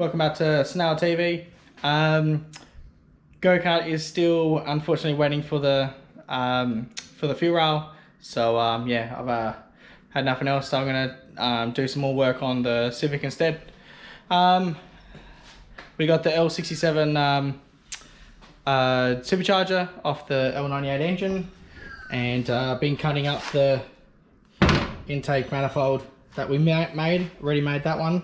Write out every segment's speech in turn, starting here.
welcome back to Snail TV. GOKART is still unfortunately waiting for the fuel rail. So yeah, I've had nothing else, so I'm gonna do some more work on the Civic instead. We got the L67 supercharger off the L98 engine, and been cutting up the intake manifold that we already made that one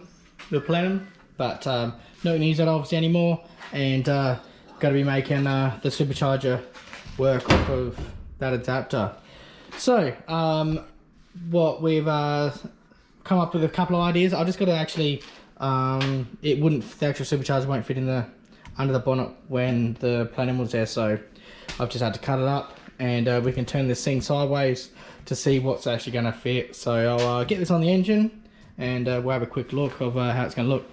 with Platinum, but not gonna use that obviously anymore, and got to be making the supercharger work off of that adapter. So what we've come up with a couple of ideas. I just got to actually the actual supercharger won't fit in the under the bonnet when the Platinum was there, so I've just had to cut it up, and we can turn this thing sideways to see what's actually going to fit. So I'll get this on the engine, and we'll have a quick look of how it's going to look.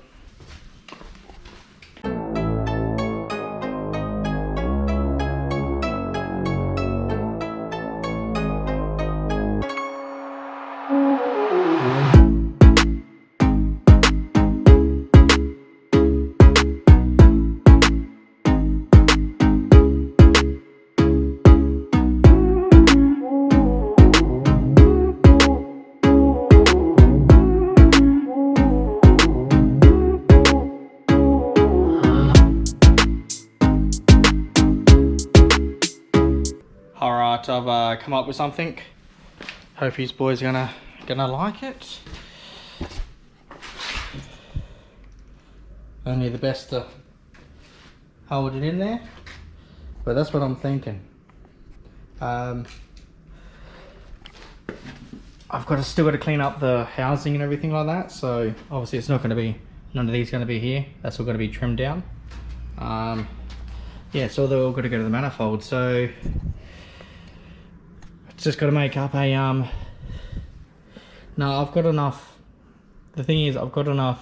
Alright, I've come up with something. Hope these boys are gonna like it. Only the best to hold it in there, but that's what I'm thinking. I've still got to clean up the housing and everything like that, so obviously it's not going to be, none of these going to be here. That's all going to be trimmed down. Yeah, so they're all got to go to the manifold. So just got to make up a no, I've got enough. The thing is, I've got enough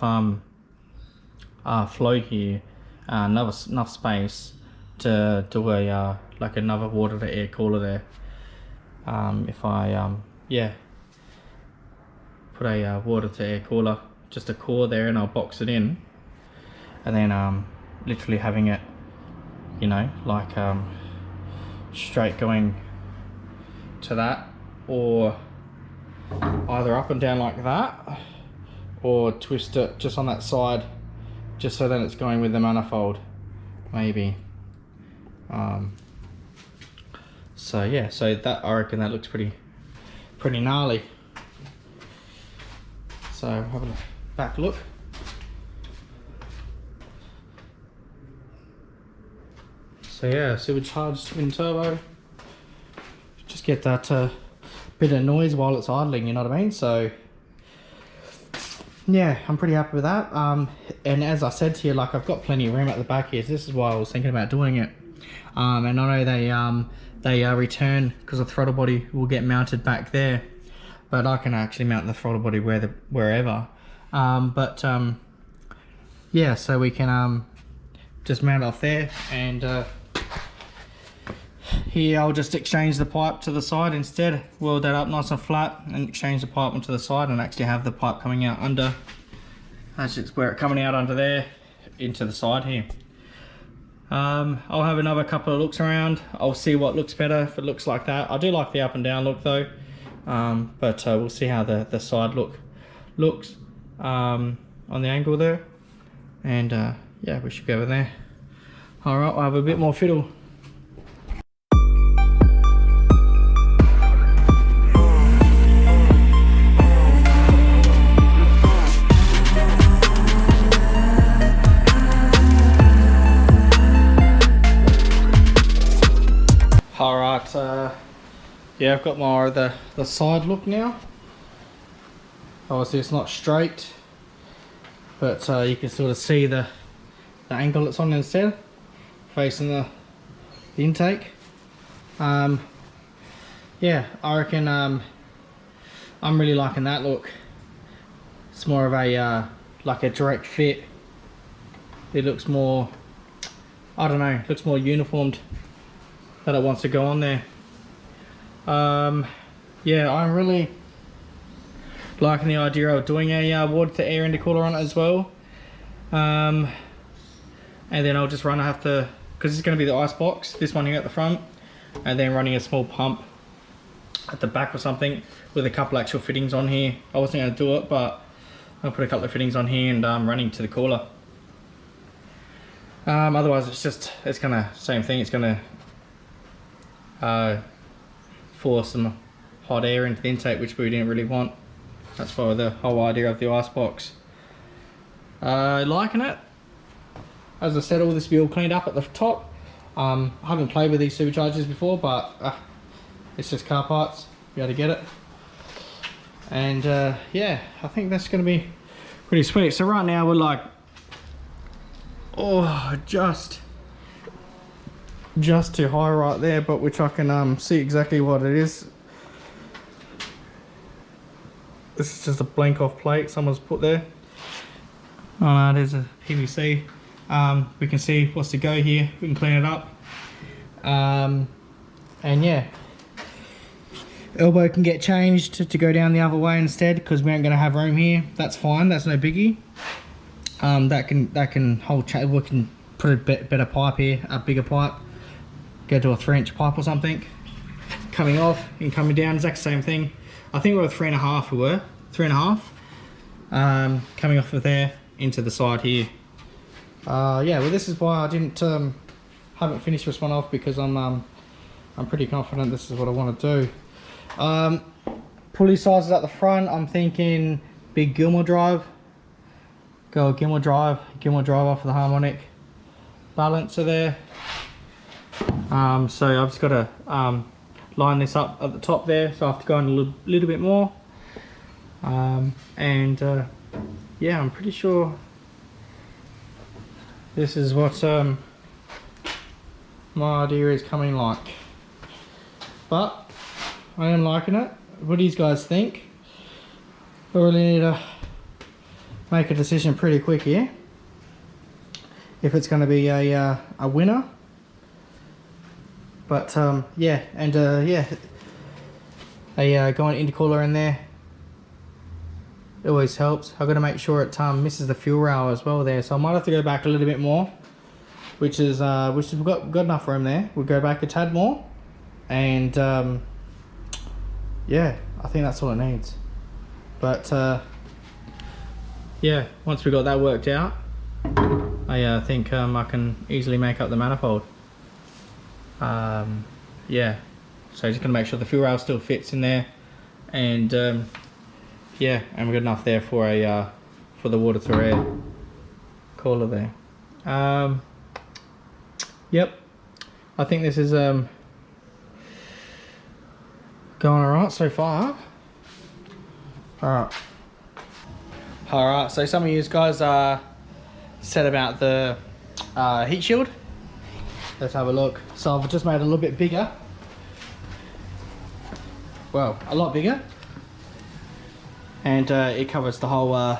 flow here, enough space to do a like another water to air cooler there. If I yeah, put a water to air cooler, just a core there, and I'll box it in, and then literally having it, you know, like straight going to that, or either up and down like that, or twist it just on that side, just so that it's going with the manifold, maybe. So yeah, so that, I reckon that looks pretty gnarly. So have a back look. So yeah, supercharged twin turbo. Just get that bit of noise while it's idling, you know what I mean? So yeah, I'm pretty happy with that. And as I said to you, like, I've got plenty of room at the back here, so this is why I was thinking about doing it. And I know they return, because the throttle body will get mounted back there, but I can actually mount the throttle body wherever. Yeah, so we can just mount it off there, and here I'll just exchange the pipe to the side instead, weld that up nice and flat, and exchange the pipe onto the side, and actually have the pipe coming out under. That's just where it's coming out under there into the side here. I'll have another couple of looks around. I'll see what looks better. If it looks like that, I do like the up and down look though, but we'll see how the side looks on the angle there, and yeah, we should go over there. All right, I'll have a bit more fiddle. Alright, yeah, I've got more of the side look now. Obviously it's not straight, but you can sort of see the angle it's on instead, facing the intake. Yeah, I reckon I'm really liking that look. It's more of a like a direct fit. It looks more, I don't know, it looks more uniformed, that it wants to go on there. Yeah, I'm really liking the idea of doing a water to air intercooler on it as well. And then I'll just run, I have to, because it's going to be the ice box, this one here at the front, and then running a small pump at the back or something with a couple actual fittings on here. I wasn't going to do it, but I'll put a couple of fittings on here and running to the cooler. Otherwise it's gonna, same thing, it's gonna force some hot air into the intake, which we didn't really want. That's why the whole idea of the ice box. Liking it. As I said, all this will be all cleaned up at the top. I haven't played with these superchargers before, but it's just car parts, be able to get it. And yeah, I think that's going to be pretty sweet. So right now we're like, oh, just too high right there, but which I can see exactly what it is. This is just a blank off plate someone's put there. Oh no, there's a PVC. We can see what's to go here. We can clean it up. And yeah, elbow can get changed to go down the other way instead, because we aren't going to have room here. That's fine, that's no biggie. That can hold, we can put a better pipe here, a bigger pipe, go to a 3-inch pipe or something, coming off and coming down, exact same thing. I think we were 3.5, we were 3.5, coming off of there into the side here. Yeah, well this is why I didn't haven't finished this one off, because I'm pretty confident this is what I want to do. Pulley sizes at the front, I'm thinking big Gilmore drive. Go Gilmore drive off the harmonic balancer there. So I've just got to line this up at the top there, so I have to go in a little bit more. Yeah, I'm pretty sure this is what my idea is coming like. But I am liking it. What do you guys think? I really need to make a decision pretty quick here if it's going to be a winner. But yeah, and yeah, going intercooler in there, it always helps. I've got to make sure it misses the fuel rail as well there, so I might have to go back a little bit more, which is we've got enough room there. We'll go back a tad more, and yeah, I think that's all it needs. But yeah, once we got that worked out, I think I can easily make up the manifold. Yeah, so just gonna make sure the fuel rail still fits in there, and yeah, and we're good enough there for a for the water to air cooler there. Yep, I think this is going alright so far. Alright, so some of you guys said about the heat shield. Let's have a look. So I've just made it a little bit bigger. Well, a lot bigger. And it covers the whole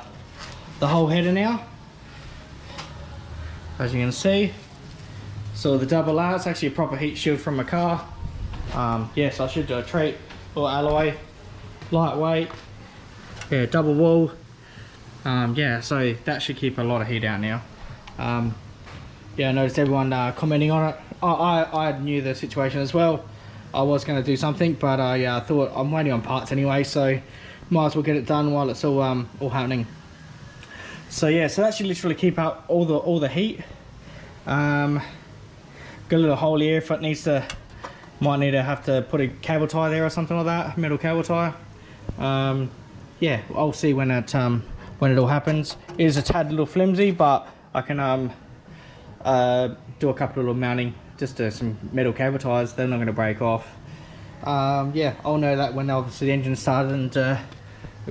header now, as you can see. So the double R, it's actually a proper heat shield from my car. Yes, I should treat or alloy, lightweight, yeah, double wall. Yeah, so that should keep a lot of heat out now. Yeah, I noticed everyone commenting on it. I knew the situation as well. I was going to do something, but I thought I'm waiting on parts anyway, so might as well get it done while it's all happening. So yeah, so that should literally keep up all the heat. Got a little hole here if it needs to. Might need to have to put a cable tie there or something like that, metal cable tie. Yeah, I'll see when it all happens. It is a tad little flimsy, but I can do a couple of little mounting, just some metal cable ties. They're not going to break off. Yeah, I'll know that when obviously the engine started and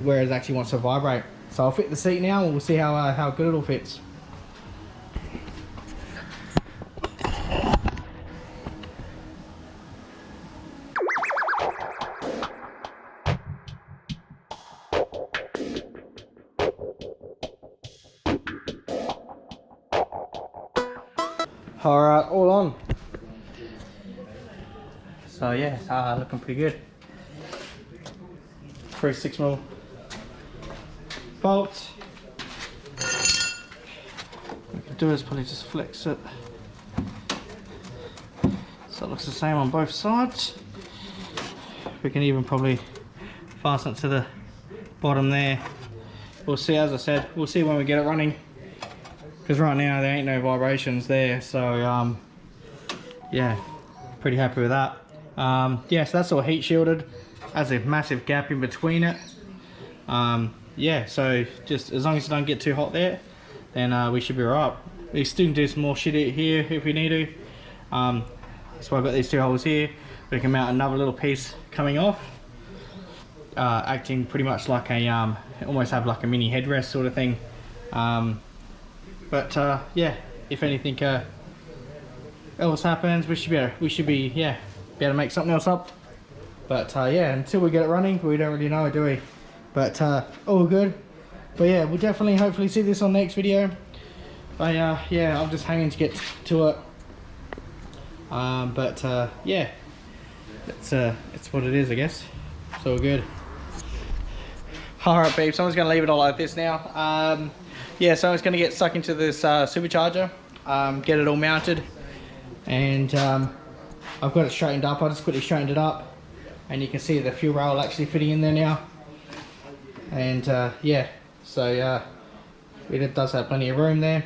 where it actually wants to vibrate. So I'll fit the seat now, and we'll see how good it all fits. Alright, all on. So yeah, it's looking pretty good. 3 6mm bolts. do is probably just flex it so it looks the same on both sides. We can even probably fasten it to the bottom there. We'll see, as I said, we'll see when we get it running, because right now there ain't no vibrations there, so yeah, pretty happy with that. Yeah, so that's all heat shielded. Has a massive gap in between it. Yeah, so just as long as it don't get too hot there, then we should be alright. We still can do some more shit here if we need to. So I've got these two holes here. We can mount another little piece coming off, acting pretty much like a almost have like a mini headrest sort of thing. But yeah, if anything else happens, we should be be able to make something else up. But yeah, until we get it running, we don't really know, do we? But all good. But yeah, we'll definitely hopefully see this on the next video. But yeah, I'm just hanging to get to it. But yeah, it's what it is, I guess. It's all good. Alright peeps, so I'm just going to leave it all like this now. Yeah, so I'm just going to get stuck into this supercharger, get it all mounted, and I've got it straightened up. I just quickly straightened it up, and you can see the fuel rail actually fitting in there now. And yeah, so it does have plenty of room there.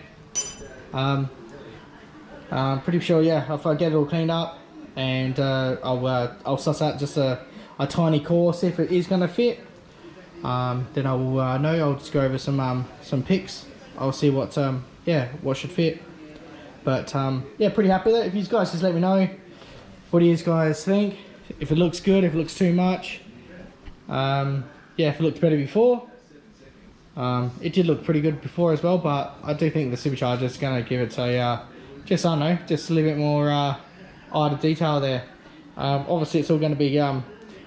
I'm pretty sure, yeah, if I get it all cleaned up, and I'll suss out just a tiny core, see if it is going to fit. Then I will know. I'll just go over some pics. I'll see what yeah, what should fit. But yeah, pretty happy with it. If you guys just let me know, what do you guys think? If it looks good, if it looks too much. Yeah, if it looked better before. It did look pretty good before as well, but I do think the supercharger is going to give it a just, I don't know, just a little bit more eye to detail there. Obviously it's all going to be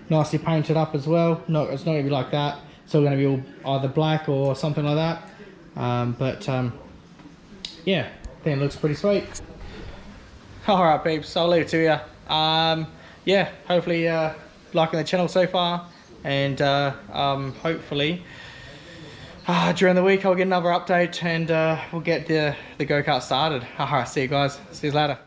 nicely painted up as well. No, it's not going to be like that. It's all going to be all either black or something like that. But yeah, I think it looks pretty sweet. Alright peeps, I'll leave it to you. Yeah, hopefully liking the channel so far, and hopefully during the week I'll get another update, and we'll get the go-kart started. Alright, see you guys. See you later.